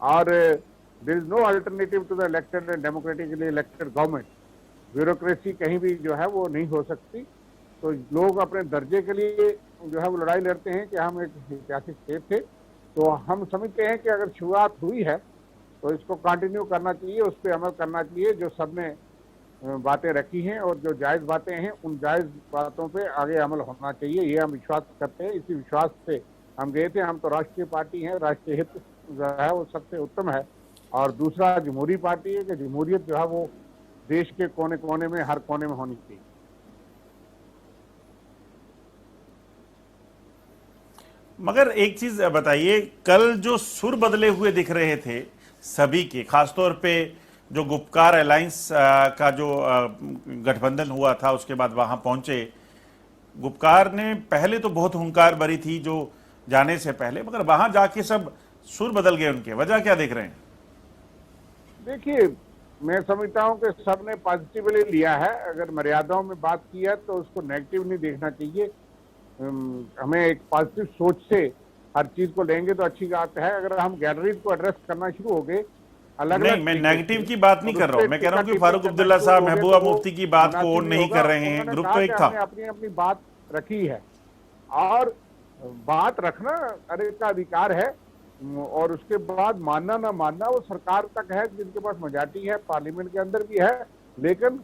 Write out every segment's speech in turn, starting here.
और there is no alternative to the elected democratically elected government. Bureaucracy कहीं भी जो है वो नहीं हो सकती। तो लोग अपने दर्जे के लिए जो है वो लड़ाई लड़ते हैं कि हम एक ऐतिहासिक स्टेट थे। तो हम समझते हैं कि अगर शुरुआत हुई है तो इसको कंटिन्यू करना चाहिए, उस पर अमल करना चाहिए जो सबने बातें रखी हैं, और जो जायज़ बातें हैं उन जायज़ बातों पे आगे अमल होना चाहिए, ये हम विश्वास करते हैं। इसी विश्वास से हम गए थे। हम तो राष्ट्रीय पार्टी हैं, राष्ट्रीय हित जो है वो सबसे उत्तम है। और दूसरा जमहूरी पार्टी है कि जमहूरियत जो है वो देश के कोने कोने में, हर कोने में होनी चाहिए। मगर एक चीज बताइए, कल जो सुर बदले हुए दिख रहे थे सभी के, खासतौर पे जो गुपकार अलायंस का जो गठबंधन हुआ था, उसके बाद वहां पहुंचे गुपकार ने, पहले तो बहुत हुंकार भरी थी जो जाने से पहले, मगर वहां जाके सब सुर बदल गए उनके। वजह क्या देख रहे हैं? देखिए, मैं समझता हूं कि सबने पॉजिटिवली लिया है। अगर मर्यादाओं में बात की है तो उसको नेगेटिव नहीं देखना चाहिए। हमें एक पॉजिटिव सोच से हर चीज को लेंगे तो अच्छी बात है। अगर हम गैलरीज को एड्रेस करना शुरू हो गए अलग नहीं, अलग, मैं नेगेटिव की बात नहीं कर रहा हूं। मैं कह रहा हूं कि फारूक अब्दुल्ला साहब महबूबा मुफ्ती की बात को ओन नहीं कर रहे हैं। ग्रुप तो एक था। अपनी अपनी बात रखी है और बात रखना हर एक का अधिकार है, और उसके बाद मानना ना मानना वो सरकार तक है, जिनके पास मेजॉरिटी है पार्लियामेंट के अंदर भी है। लेकिन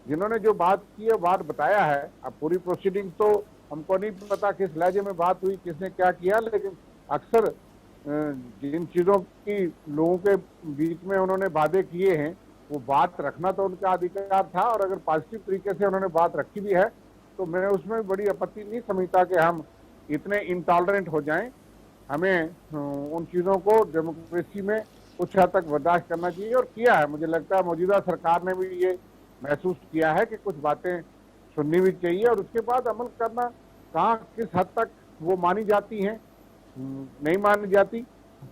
जिन्होंने जो बात की है, बात बताया है। अब पूरी प्रोसीडिंग तो हमको नहीं पता किस लहजे में बात हुई, किसने क्या किया, लेकिन अक्सर जिन चीजों की लोगों के बीच में उन्होंने वादे किए हैं वो बात रखना तो उनका अधिकार था। और अगर पॉजिटिव तरीके से उन्होंने बात रखी भी है तो मैं उसमें बड़ी आपत्ति नहीं समझता कि हम इतने इंटॉलरेंट हो जाएं। हमें उन चीजों को डेमोक्रेसी में कुछ हद तक बर्दाश्त करना चाहिए, और किया है। मुझे लगता है मौजूदा सरकार ने भी ये महसूस किया है कि कुछ बातें सुननी भी चाहिए और उसके बाद अमल करना। कहाँ किस हद तक वो मानी जाती हैं, नहीं मानी जाती,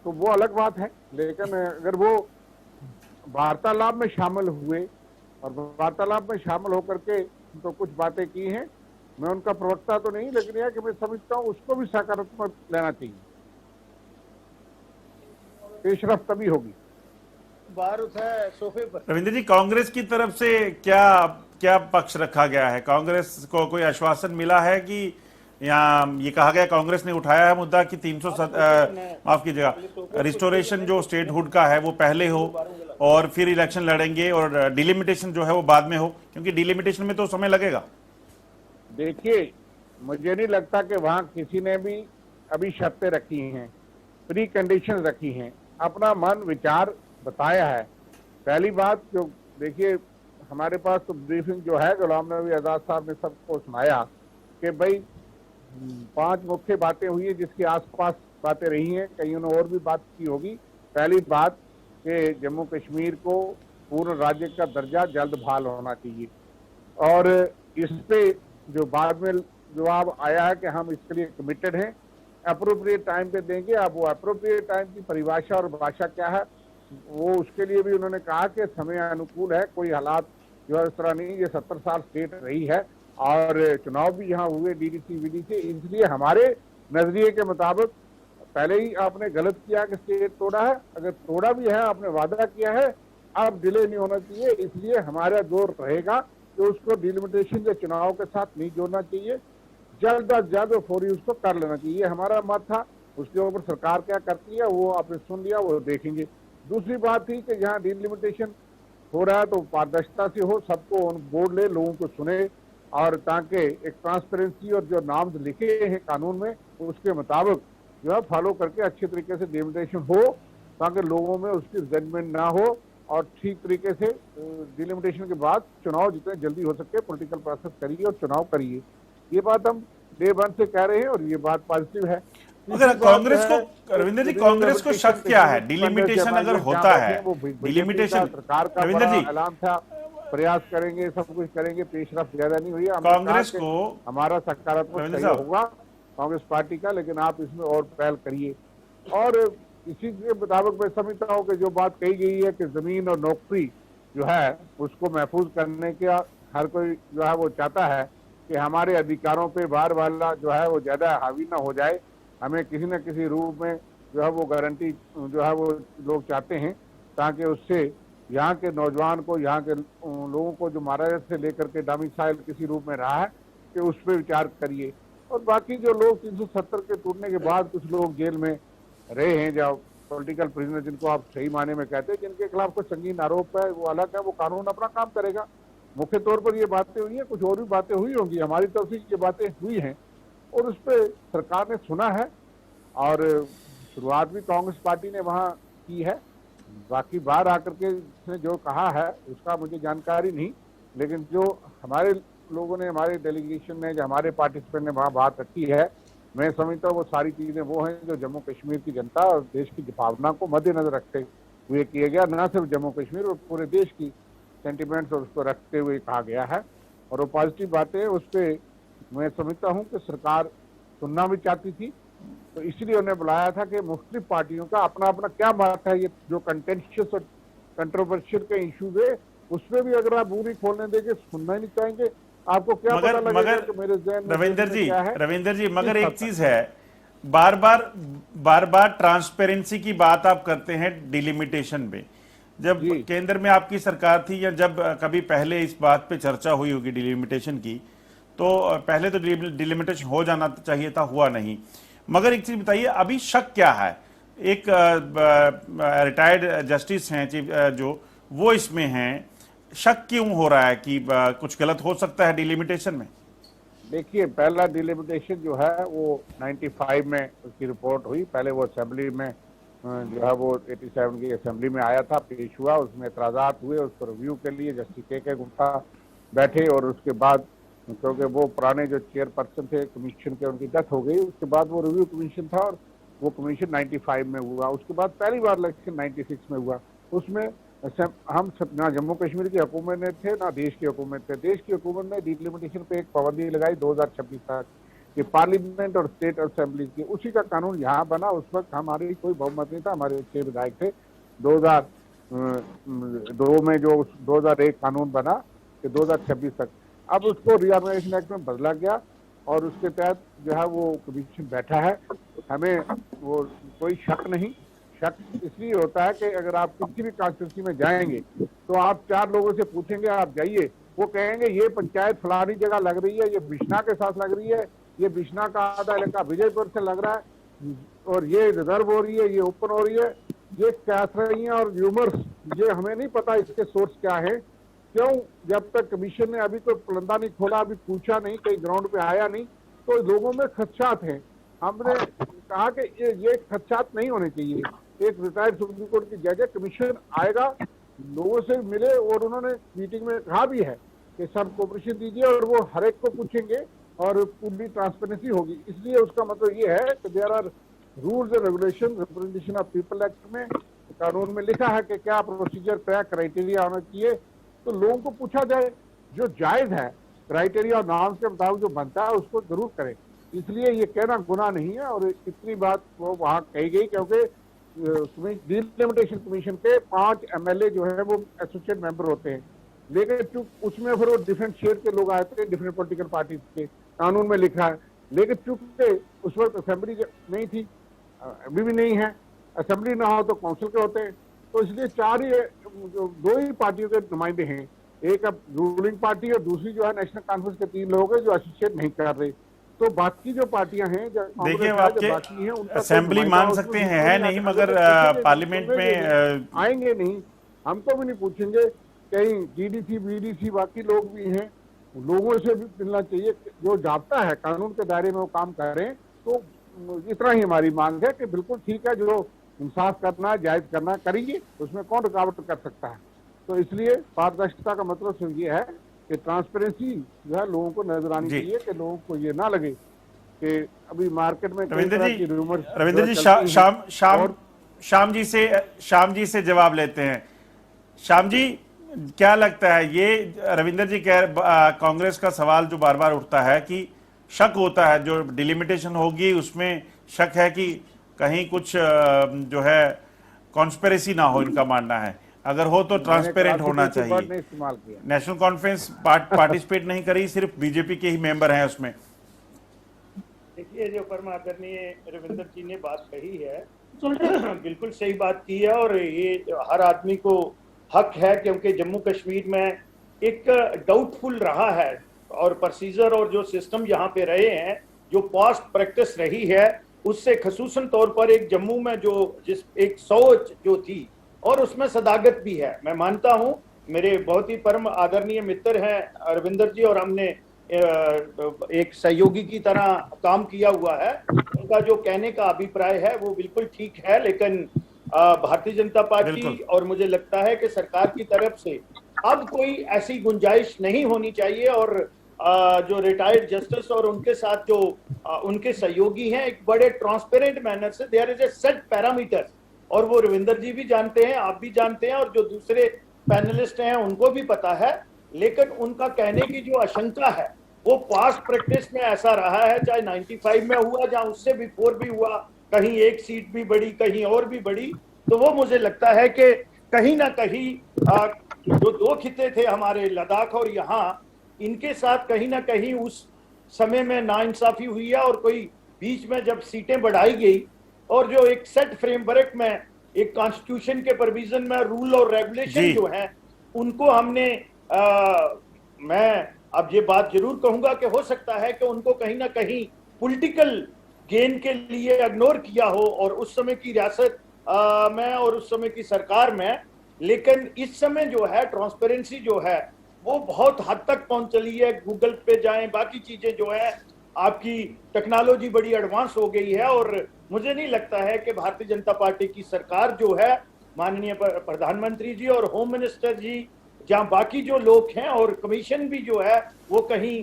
तो वो अलग बात है। लेकिन अगर वो वार्तालाप में शामिल हुए और वार्तालाप में शामिल होकर के तो कुछ बातें की हैं, मैं उनका प्रवक्ता तो नहीं, लेकिन यह कि मैं समझता हूँ उसको भी सकारात्मक लेना चाहिए। पेशरफ तभी होगी। भारत है सोफे पर। रविंद्र जी, कांग्रेस की तरफ से क्या क्या पक्ष रखा गया है? कांग्रेस को कोई आश्वासन मिला है कि, या ये कहा गया, कांग्रेस ने उठाया है मुद्दा कि 300 माफ कीजिएगा, रिस्टोरेशन जो स्टेटहुड का है वो पहले हो और फिर इलेक्शन लड़ेंगे, और डिलिमिटेशन जो है वो बाद में हो, क्योंकि डिलिमिटेशन में तो समय लगेगा। देखिए, मुझे नहीं लगता कि वहां किसी ने भी अभी शर्तें रखी हैं, प्री कंडीशन रखी हैं। अपना मन विचार बताया है। पहली बात जो देखिए, हमारे पास तो ब्रीफिंग जो है गुलाम नबी आजाद साहब ने सबको सुनाया कि भाई 5 मुख्य बातें हुई है, जिसके आसपास बातें रही हैं, कहीं उन्होंने और भी बात की होगी। पहली बात कि जम्मू कश्मीर को पूर्ण राज्य का दर्जा जल्द बहाल होना चाहिए, और इस पे जो बाद में जवाब आया है कि हम इसके लिए कमिटेड हैं, अप्रोप्रिएट टाइम पे देंगे। अब वो अप्रोप्रिएट टाइम की परिभाषा और भाषा क्या है, वो उसके लिए भी उन्होंने कहा कि समय अनुकूल है, कोई हालात जो है इस तरह नहीं। ये 70 साल स्टेट रही है और चुनाव भी यहाँ हुए डीडीसी वीडीसी, इसलिए हमारे नजरिए के मुताबिक पहले ही आपने गलत किया कि स्टेट तोड़ा है। अगर तोड़ा भी है, आपने वादा किया है, अब डिले नहीं होना चाहिए। इसलिए हमारा जोर रहेगा कि उसको डिलिमिटेशन के चुनाव के साथ नहीं जोड़ना चाहिए, जल्द अज जल्द फौरी उसको कर लेना चाहिए। हमारा मत था। उसके ऊपर सरकार क्या करती है वो आपने सुन लिया, वो देखेंगे। दूसरी बात थी कि जहाँ डिलिमिटेशन हो रहा है तो पारदर्शिता से हो, सबको ऑन बोर्ड ले, लोगों को सुने, और ताकि एक ट्रांसपेरेंसी और जो नाम लिखे हैं कानून में उसके मुताबिक जो है फॉलो करके अच्छे तरीके से डिलिमिटेशन हो, ताकि लोगों में उसकी रिजेंटमेंट ना हो, और ठीक तरीके से डिलिमिटेशन के बाद चुनाव जितने जल्दी हो सके पॉलिटिकल प्रोसेस करिए और चुनाव करिए। ये बात हम डे 1 से कह रहे हैं और ये बात पॉजिटिव है। अगर कांग्रेस को, रविंद्र जी, कांग्रेस को शक क्या है? डिलिमिटेशन अगर होता है, डिलिमिटेशन, सरकार का रविंद्र जी, ऐलान था, प्रयास करेंगे, सब कुछ करेंगे, पेशरफ ज्यादा नहीं हुई। कांग्रेस को हमारा सकारात्मक सहयोग होगा कांग्रेस पार्टी का, लेकिन आप इसमें और पहल करिए। और इसी के मुताबिक मैं समझता हूँ कि जो बात कही गई है कि जमीन और नौकरी जो है उसको महफूज करने का हर कोई जो है वो चाहता है कि हमारे अधिकारों पे बार वाला जो है वो ज्यादा हावी ना हो जाए। हमें किसी न किसी रूप में जो है वो गारंटी जो है वो लोग चाहते हैं, ताकि उससे यहाँ के नौजवान को, यहाँ के लोगों को जो महाराष्ट्र से लेकर के डोमिसाइल किसी रूप में रहा है, कि उस पर विचार करिए। और बाकी जो लोग 370 के टूटने के बाद कुछ लोग जेल में रहे हैं, जो पॉलिटिकल प्रिजनर जिनको आप सही माने में कहते हैं, जिनके खिलाफ कोई संगीन आरोप है, वो अलग है, वो कानून अपना काम करेगा। मुख्य तौर पर ये बातें हुई हैं, कुछ और भी बातें हुई होंगी, हमारी तरफ से ये बातें हुई हैं और उस पर सरकार ने सुना है और शुरुआत भी कांग्रेस पार्टी ने वहाँ की है। बाकी बाहर आकर के इसने जो कहा है उसका मुझे जानकारी नहीं, लेकिन जो हमारे लोगों ने, हमारे डेलीगेशन ने, जो हमारे पार्टिसिपेंट ने वहाँ बात रखी है, मैं समझता हूँ वो सारी चीज़ें वो हैं जो जम्मू कश्मीर की जनता और देश की भावना को मद्देनजर रखते हुए किया गया, न सिर्फ जम्मू कश्मीर और पूरे देश की सेंटिमेंट्स और उसको रखते हुए कहा गया है। और वो पॉजिटिव बातें उस पर मैं समझता हूँ कि सरकार सुनना भी चाहती थी, तो इसलिए उन्हें बुलाया था कि मुख्तलिफ पार्टियों का अपना अपना क्या बात है, ये जो कंटेंशियस और कंट्रोवर्शियल के इश्यूज है उसमें भी अगर आप बुरी खोलने देंगे, सुनना ही नहीं चाहेंगे, आपको क्या पता लगेगा कि मेरे ज़हन में रविंदर जी मगर एक चीज है, बार बार ट्रांसपेरेंसी की बात आप करते हैं डिलिमिटेशन में। जब केंद्र में आपकी सरकार थी या जब कभी पहले इस बात पे चर्चा हुई होगी डिलिमिटेशन की, तो पहले तो डिलिमिटेशन हो जाना चाहिए था, हुआ नहीं। मगर एक चीज बताइए, अभी शक क्या है? एक रिटायर्ड जस्टिस हैं चीफ जो, वो इसमें हैं, शक क्यों हो रहा है कि कुछ गलत हो सकता है डिलिमिटेशन में? देखिए, पहला डिलिमिटेशन जो है वो 95 में उसकी रिपोर्ट हुई। पहले वो असेंबली में जो है वो 87 की असेंबली में आया था, पेश हुआ, उसमें एतराज़ात हुए, उसको रिव्यू के लिए जस्टिस के गुप्ता बैठे और उसके बाद क्योंकि वो पुराने जो चेयरपर्सन थे कमीशन के, उनकी डेथ हो गई, उसके बाद वो रिव्यू कमीशन था और वो कमीशन 95 में हुआ। उसके बाद पहली बार इलेक्शन 96 में हुआ। उसमें हम सब ना जम्मू कश्मीर की हुकूमत ने थे ना देश की हुकूमत थे। देश की हुकूमत ने डिलिमिटेशन पे एक पाबंदी लगाई 2026 तक कि पार्लियामेंट और स्टेट असेंबली की, उसी का कानून यहाँ बना। उस वक्त हमारी कोई बहुमत नहीं था, हमारे 6 विधायक थे। 2002 में जो 2001 कानून बना कि 2026 तक, अब उसको रिऑर्गेनाइजेशन एक्ट में बदला गया और उसके तहत जो है वो कमीशन बैठा है। हमें वो कोई शक नहीं, शक इसलिए होता है कि अगर आप किसी भी कॉन्स्टिट्यूंसी में जाएंगे तो आप 4 लोगों से पूछेंगे, आप जाइए, वो कहेंगे ये पंचायत फलानी जगह लग रही है, ये बिश्ना के साथ लग रही है, ये बिश्ना का आधा इलाका विजयपुर से लग रहा है और ये रिजर्व हो रही है, ये ओपन हो रही है, ये कह रही है और र्यूमर्स, ये हमें नहीं पता इसके सोर्स क्या है। क्यों? जब तक कमीशन ने अभी तो पलंदा नहीं खोला, अभी पूछा नहीं, कहीं ग्राउंड पे आया नहीं, तो लोगों में खदशात हैं। हमने कहा कि ये खदशात नहीं होने चाहिए। एक रिटायर्ड सुप्रीम कोर्ट की जज है, कमीशन आएगा, लोगों से मिले और उन्होंने मीटिंग में कहा भी है कि सब कोऑपरेशन दीजिए और वो हर एक को पूछेंगे और पूरी ट्रांसपेरेंसी होगी। इसलिए उसका मतलब ये है कि there are rules and regulation, representation of people act में, कानून में लिखा है कि क्या प्रोसीजर, क्या क्राइटेरिया होना चाहिए, तो लोगों को पूछा जाए, जो जायज है क्राइटेरिया और नॉर्म्स के मुताबिक जो बनता है उसको जरूर करें। इसलिए ये कहना गुनाह नहीं है और इतनी बात वो वहाँ कही गई क्योंकि डिलिमिटेशन कमीशन के 5 MLA जो है वो एसोसिएट मेंबर होते हैं, लेकिन उसमें फिर वो डिफरेंट शेड के लोग आए थे, डिफरेंट पॉलिटिकल पार्टी के, कानून में लिखा है। लेकिन चूंकि उस वक्त असेंबली नहीं थी, अभी भी नहीं है, असेंबली ना हो तो काउंसिल के होते हैं, तो इसलिए 2 ही पार्टियों के नुमाइंदे हैं, एक अब रूलिंग पार्टी और दूसरी जो है नेशनल कॉन्फ्रेंस के 3 लोग हैं जो एसोसिएट नहीं कर रहे। तो बाकी जो पार्टियां हैं, देखिए आपके असेंबली मान सकते हैं, है नहीं, मगर पार्लियामेंट में आएंगे नहीं, हमको भी नहीं पूछेंगे। कहीं GDC BDC बाकी लोग भी हैं, लोगों से भी मिलना चाहिए, जो जाता है कानून के दायरे में वो काम करें। तो इतना ही हमारी मांग है कि बिल्कुल ठीक है, जो इंसाफ करना है, जायज करना करिए, उसमें कौन रुकावट कर सकता है। तो इसलिए पारदर्शिता का मतलब सिर्फ ये है कि ट्रांसपेरेंसी जो है लोगों को नजर आनी चाहिए, कि लोगों को ये ना लगे कि अभी मार्केट में रविंद्र जी श्याम जी से जवाब लेते हैं। श्याम जी, क्या लगता है, ये रविंद्र जी कांग्रेस का सवाल जो बार बार उठता है कि शक होता है, जो डिलिमिटेशन होगी उसमें शक है कि कहीं कुछ जो है कॉन्स्पिरेसी ना हो, इनका मानना है, अगर हो तो ट्रांसपेरेंट होना चाहिए। नेशनल कॉन्फ्रेंस पार्टिसिपेट नहीं करी, सिर्फ बीजेपी के ही मेंबर हैं उसमें। देखिए, जो परम आदरणीय रविंद्र जी ने बात कही है, बिल्कुल सही बात की है और ये हर आदमी को हक है, क्योंकि जम्मू कश्मीर में एक डाउटफुल रहा है और प्रोसीजर और जो सिस्टम यहाँ पे रहे हैं, जो पास्ट प्रैक्टिस रही है, उससे खसूसन तौर पर एक जम्मू में जो जिस एक सोच जो थी और उसमें सदाकत भी है। मैं मानता हूँ, मेरे बहुत ही परम आदरणीय मित्र हैं अरविंदर जी, और हमने एक सहयोगी की तरह काम किया हुआ है। उनका जो कहने का अभिप्राय है वो बिल्कुल ठीक है, लेकिन भारतीय जनता पार्टी और मुझे लगता है कि सरकार की तरफ से अब कोई ऐसी गुंजाइश नहीं होनी चाहिए, और जो रिटायर्ड जस्टिस और उनके साथ जो उनके सहयोगी हैं, एक बड़े ट्रांसपेरेंट मैनर से there is a set parameters, और वो रविंदर जी भी जानते हैं, आप भी जानते हैं, और जो दूसरे पैनलिस्ट हैं उनको भी पता है। लेकिन उनका कहने की जो आशंका है वो पास्ट प्रैक्टिस में ऐसा रहा है, चाहे 95 में हुआ, जहां उससे बिफोर भी हुआ, कहीं एक सीट भी बढ़ी, कहीं और भी बढ़ी, तो वो मुझे लगता है कि कहीं ना कहीं जो दो खिते थे हमारे, लद्दाख और यहाँ, इनके साथ कहीं ना कहीं उस समय में नाइंसाफी हुई है, और कोई बीच में जब सीटें बढ़ाई गई और जो एक सेट फ्रेमवर्क में, एक कॉन्स्टिट्यूशन के प्रोविजन में रूल और रेगुलेशन जो है उनको हमने मैं अब ये बात जरूर कहूंगा कि हो सकता है कि उनको कहीं ना कहीं पॉलिटिकल गेन के लिए इग्नोर किया हो और उस समय की रियासत में और उस समय की सरकार में। लेकिन इस समय जो है ट्रांसपेरेंसी जो है वो बहुत हद तक पहुंच चली है। गूगल पे जाएं, बाकी चीजें जो है, आपकी टेक्नोलॉजी बड़ी एडवांस हो गई है, और मुझे नहीं लगता है कि भारतीय जनता पार्टी की सरकार जो है, माननीय प्रधानमंत्री जी और होम मिनिस्टर जी, जहां बाकी जो लोग हैं और कमीशन भी जो है वो कहीं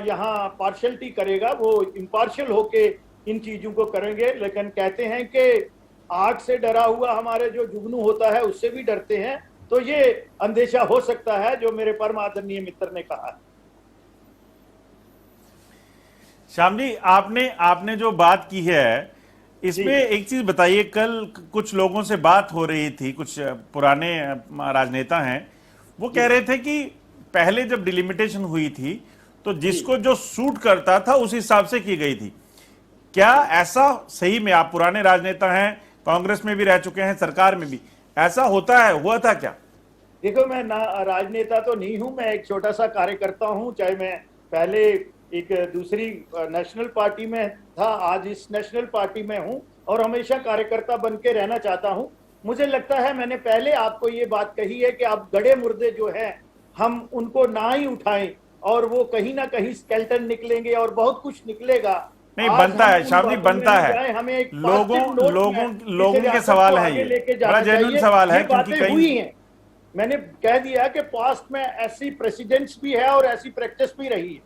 यहाँ पार्शलिटी करेगा, वो इम्पार्शियल होके इन चीजों को करेंगे। लेकिन कहते हैं कि आग से डरा हुआ हमारे जो जुगनू होता है उससे भी डरते हैं, तो ये अंदेशा हो सकता है जो मेरे परम आदरणीय मित्र ने कहा। श्याम जी, आपने जो बात की है इसमें एक चीज बताइए। कल कुछ लोगों से बात हो रही थी, कुछ पुराने राजनेता हैं, वो कह रहे थे कि पहले जब डिलिमिटेशन हुई थी तो जिसको जो सूट करता था उस हिसाब से की गई थी। क्या ऐसा सही में, आप पुराने राजनेता हैं, कांग्रेस में भी रह चुके हैं, सरकार में भी, ऐसा होता है, हुआ था क्या? देखो, मैं ना राजनेता तो नहीं हूं, मैं एक छोटा सा कार्यकर्ता हूं। चाहे मैं पहले एक दूसरी नेशनल पार्टी में था, आज इस नेशनल पार्टी में हूं और हमेशा कार्यकर्ता बन के रहना चाहता हूं। मुझे लगता है मैंने पहले आपको ये बात कही है कि आप गड़े मुर्दे जो हैं हम उनको ना ही उठाएं, और वो कहीं ना कहीं स्केलेटन निकलेंगे और बहुत कुछ निकलेगा। नहीं बनता है श्याम जी, बनता है। हमें एक लोगों के सवाल है, ये बड़ा जेन्युइन सवाल है, क्योंकि कहीं हुई है, मैंने कह दिया कि पास्ट में ऐसी प्रेसिडेंट्स भी है और ऐसी प्रैक्टिस भी रही है,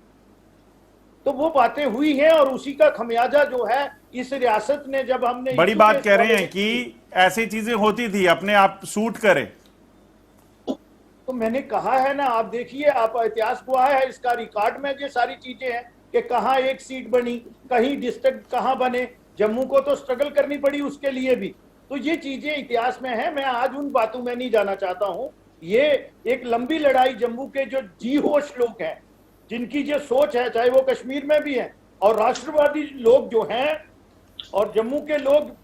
तो वो बातें हुई हैं और उसी का खमियाजा जो है इस रियासत ने, जब हमने बड़ी बात कह रहे हैं कि ऐसी चीजें होती थी, अपने आप सूट करे। तो मैंने कहा है ना, आप देखिए, आप इतिहास को आया है, इसका रिकॉर्ड में ये सारी चीजें हैं कि कहां एक सीट बनी, कहीं डिस्ट्रिक्ट कहां बने, जम्मू को तो स्ट्रगल करनी पड़ी उसके लिए भी। तो ये चीजें इतिहास में है, मैं आज उन बातों में नहीं जाना चाहता हूं। ये एक लंबी लड़ाई, जम्मू के जो जी होश लोग हैं, जिनकी जो सोच है, चाहे वो कश्मीर में भी है, और राष्ट्रवादी लोग जो हैं, और जम्मू के लोग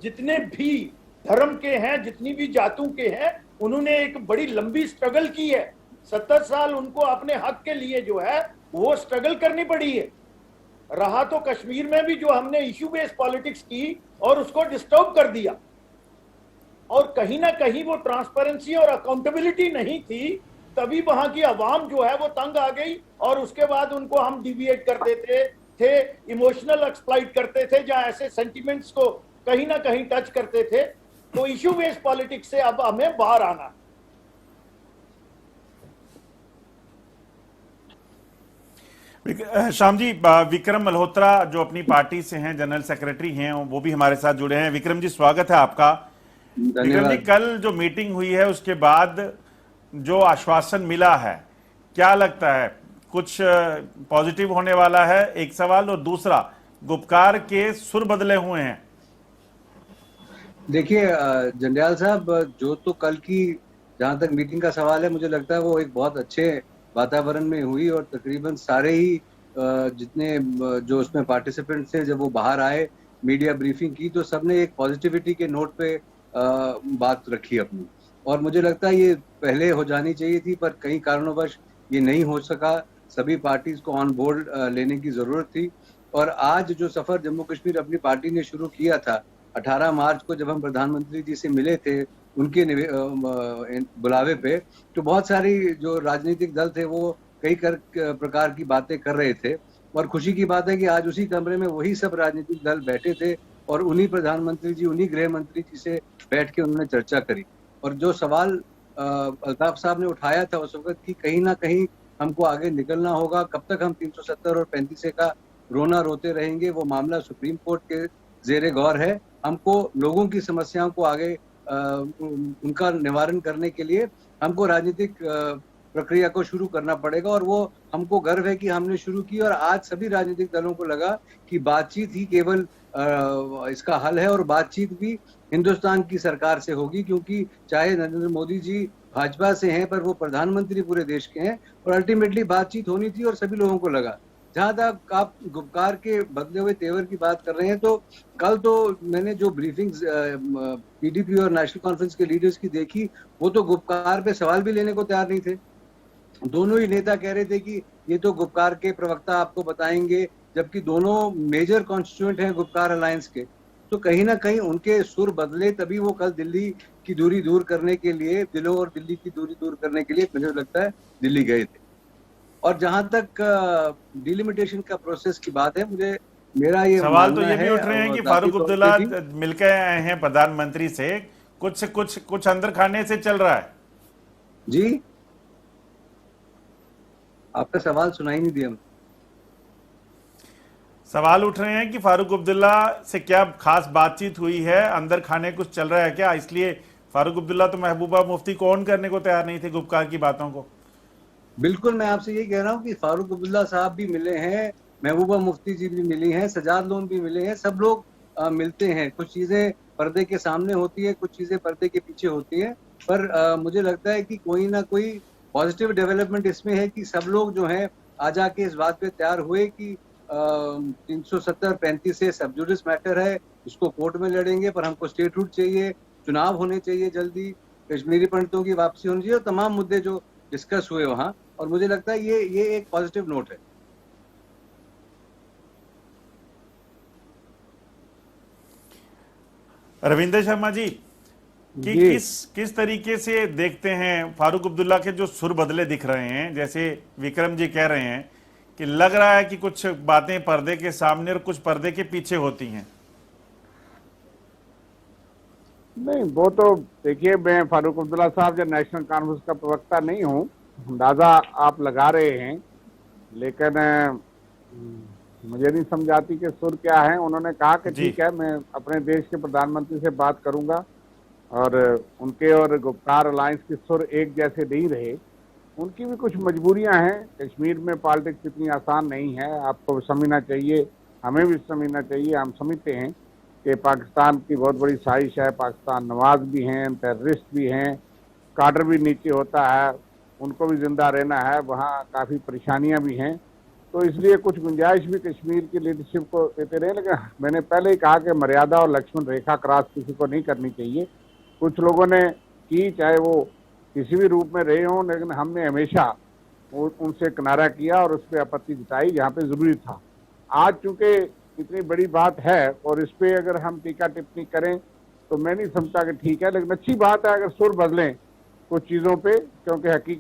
जितने भी धर्म के हैं, जितनी भी जातों के हैं, उन्होंने एक बड़ी लंबी स्ट्रगल की है। 70 साल उनको अपने हक के लिए जो है वो स्ट्रगल करनी पड़ी है। रहा तो कश्मीर में भी जो हमने इश्यू बेस्ड पॉलिटिक्स की और उसको डिस्टर्ब कर दिया, और कहीं ना कहीं वो ट्रांसपेरेंसी और अकाउंटेबिलिटी नहीं थी, तभी वहां की आवाम जो है वो तंग आ गई, और उसके बाद उनको हम डिविएट कर देते थे, इमोशनल एक्सप्लॉइट करते थे, जहां ऐसे सेंटिमेंट्स को कहीं ना कहीं टच करते थे। तो इश्यू बेस्ड पॉलिटिक्स से अब हमें बाहर आना। श्याम जी, विक्रम मल्होत्रा जो अपनी पार्टी से हैं, जनरल सेक्रेटरी हैं, वो भी हमारे साथ जुड़े हैं। विक्रम जी, स्वागत है आपका। विक्रम जी, कल जो मीटिंग हुई है उसके बाद जो आश्वासन मिला है, क्या लगता है, कुछ पॉजिटिव होने वाला है? एक सवाल, और दूसरा, गुपकार के सुर बदले हुए हैं। देखिए जंडियाल साहब, जो तो कल की जहां तक मीटिंग का सवाल है, मुझे लगता है वो एक बहुत अच्छे वातावरण में हुई, और तकरीबन सारे ही जितने जो उसमें पार्टिसिपेंट थे, जब वो बाहर आए मीडिया ब्रीफिंग की तो सबने एक पॉजिटिविटी के नोट पे बात रखी अपनी, और मुझे लगता है ये पहले हो जानी चाहिए थी, पर कई कारणोंवश ये नहीं हो सका। सभी पार्टीज को ऑन बोर्ड लेने की जरूरत थी। और आज जो सफर जम्मू कश्मीर अपनी पार्टी ने शुरू किया था, 18 मार्च को जब हम प्रधानमंत्री जी से मिले थे उनके बुलावे पे, तो बहुत सारी जो राजनीतिक दल थे वो कई प्रकार की बातें कर रहे थे। और खुशी की बात है कि आज उसी कमरे में वही सब राजनीतिक दल बैठे थे और उन्हीं प्रधानमंत्री जी, उन्हीं गृह मंत्री जी से बैठ के उन्होंने चर्चा करी। और जो सवाल अल्ताफ साहब ने उठाया था उस वक्त कि कहीं ना कहीं हमको आगे निकलना होगा, कब तक हम 370 और 35 का रोना रोते रहेंगे, वो मामला सुप्रीम कोर्ट के जेरे गौर है। हमको लोगों की समस्याओं को आगे उनका निवारण करने के लिए हमको राजनीतिक प्रक्रिया को शुरू करना पड़ेगा, और वो हमको गर्व है कि हमने शुरू की। और आज सभी राजनीतिक दलों को लगा कि बातचीत ही केवल इसका हल है, और बातचीत भी हिंदुस्तान की सरकार से होगी, क्योंकि चाहे नरेंद्र मोदी जी भाजपा से हैं पर वो प्रधानमंत्री पूरे देश के हैं, और अल्टीमेटली बातचीत होनी थी। और सभी लोगों को लगा, जहां तक आप गुपकार के बदले हुए तेवर की बात कर रहे हैं, तो कल तो मैंने जो ब्रीफिंग्स पीडीपी और नेशनल कॉन्फ्रेंस के लीडर्स की देखी, वो तो गुपकार पे सवाल भी लेने को तैयार नहीं थे। दोनों ही नेता कह रहे थे कि ये तो गुपकार के प्रवक्ता आपको बताएंगे, जबकि दोनों मेजर कॉन्स्टिट्यूएंट हैं गुपकार अलायंस के। तो कहीं ना कहीं उनके सुर बदले, तभी वो कल दिल्ली की दूरी दूर करने के लिए, दिलों और दिल्ली की दूरी दूर करने के लिए मुझे लगता है दिल्ली गए थे। और जहां तक डिलिमिटेशन का प्रोसेस की बात है, मेरा ये सवाल तो ये भी उठ रहे हैं कि फारूक अब्दुल्ला भी मिलकर आए हैं प्रधानमंत्री से, कुछ अंदर खाने से चल रहा है। जी, आपका सवाल सुनाई नहीं दिया। सवाल उठ रहे हैं कि फारूक अब्दुल्ला से क्या खास बातचीत हुई है, अंदर खाने कुछ चल रहा है क्या, इसलिए फारूक अब्दुल्ला तो महबूबा मुफ्ती को ऑन करने को तैयार नहीं थे गुपकार की बातों को। बिल्कुल, मैं आपसे यही कह रहा हूँ कि फारूक अब्दुल्ला साहब भी मिले हैं, महबूबा मुफ्ती जी भी मिली हैं, सजाद लोन भी मिले हैं, सब लोग मिलते हैं। कुछ चीजें पर्दे के सामने होती है, कुछ चीजें पर्दे के पीछे होती है, पर मुझे लगता है कि कोई ना कोई पॉजिटिव डेवलपमेंट इसमें है कि सब लोग जो हैं आज आके इस बात पे तैयार हुए कि 370-35 से सब जुडिस मैटर है, उसको कोर्ट में लड़ेंगे, पर हमको स्टेट रूट चाहिए, चुनाव होने चाहिए जल्दी, कश्मीरी पंडितों की वापसी होनी चाहिए, और तमाम मुद्दे जो डिस्कस हुए वहां। और मुझे लगता है ये एक पॉजिटिव नोट है। रविंद्र शर्मा जी, कि किस तरीके से देखते हैं फारूक अब्दुल्ला के जो सुर बदले दिख रहे हैं, जैसे विक्रम जी कह रहे हैं कि लग रहा है कि कुछ बातें पर्दे के सामने और कुछ पर्दे के पीछे होती हैं। नहीं, वो तो देखिए, मैं फारूक अब्दुल्ला साहब जो नेशनल कॉन्फ्रेंस का प्रवक्ता नहीं हूँ, अंदाजा आप लगा रहे हैं, लेकिन मुझे नहीं समझ आती कि सुर क्या है। उन्होंने कहा कि ठीक है, मैं अपने देश के प्रधानमंत्री से बात करूंगा, और उनके और गुपकार अलायंस के सुर एक जैसे नहीं रहे। उनकी भी कुछ मजबूरियां हैं, कश्मीर में पॉलिटिक्स इतनी आसान नहीं है, आपको समझना चाहिए, हमें भी समझना चाहिए। हम समझते हैं कि पाकिस्तान की बहुत बड़ी साजिश है, पाकिस्तान नवाज भी हैं, टेररिस्ट भी हैं, काडर भी नीचे होता है, उनको भी जिंदा रहना है, वहाँ काफ़ी परेशानियाँ भी हैं। तो इसलिए कुछ गुंजाइश भी कश्मीर की लीडरशिप को देते रहे। लेकिन मैंने पहले ही कहा कि मर्यादा और लक्ष्मण रेखा क्रॉस किसी को नहीं करनी चाहिए। कुछ लोगों ने की, चाहे वो किसी भी रूप में रहे हों, लेकिन हमने हमेशा उनसे किनारा किया और उस पर आपत्ति जताई जहाँ पे ज़रूरी था। आज चूँकि इतनी बड़ी बात है और इस पर अगर हम टीका टिप्पणी करें तो मैं नहीं समझता कि ठीक है, लेकिन अच्छी बात है अगर सुर बदलें कुछ चीज़ों पे, क्योंकि हकीकत